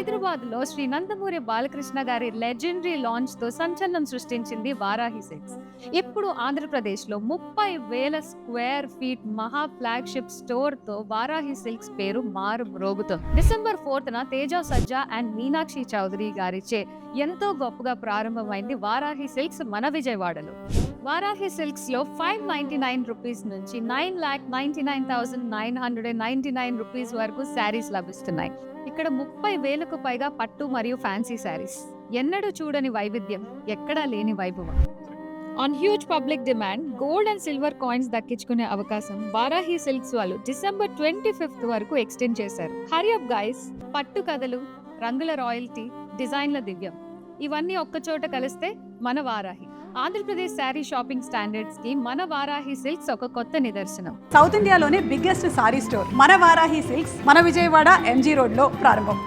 హైదరాబాద్ లో శ్రీ నందమూరి బాలకృష్ణ గారి legendary launch తో సంచలనం సృష్టించింది వారాహి సిల్క్స్. ఇప్పుడు ఆంధ్రప్రదేశ్ లో 30,000 స్క్వేర్ ఫీట్ మహా ఫ్లాగ్షిప్ స్టోర్ తో వారాహి సిల్క్స్ పేరు మారుమ్రోగుతోంది. December 4న Teja Sajja and Meenakshi Chowdary గారిచే ఎంతో గొప్పగా ప్రారంభమైంది వారాహి సిల్క్స్ మన విజయవాడలో. వారాహి సిల్క్స్ లో 599 రూపీస్ నుంచి 9,99,999 రూపీస్ వరకు శారీస్ లభిస్తున్నాయి. ఇక్కడ 30,000కు పైగా పట్టు మరియు ఫ్యాన్సీ శారీస్. ఎన్నడూ చూడని వైవిధ్యం, ఎక్కడా లేని వైభవం. On huge public demand gold and silver coins దక్కించుకునే అవకాశం వారాహి సిల్క్స్ వాళ్ళు డిసెంబర్ 25th వరకు ఎక్స్టెండ్ చేశారు. హరియప్ గైస్, పట్టు కథలు, రంగుల రాయల్టీ, డిజైన్ల దివ్యం ఇవన్నీ ఒక్కచోట కలిస్తే మన వారాహి. ఆంధ్రప్రదేశ్ శారీ షాపింగ్ స్టాండర్డ్స్ కి మన వారాహి సిల్క్స్ ఒక కొత్త నిదర్శనం. సౌత్ ఇండియాలోనే బిగ్గెస్ట్ సారీ స్టోర్ మన వారాహి సిల్క్స్ మన విజయవాడ ఎంజీ రోడ్ లో ప్రారంభం.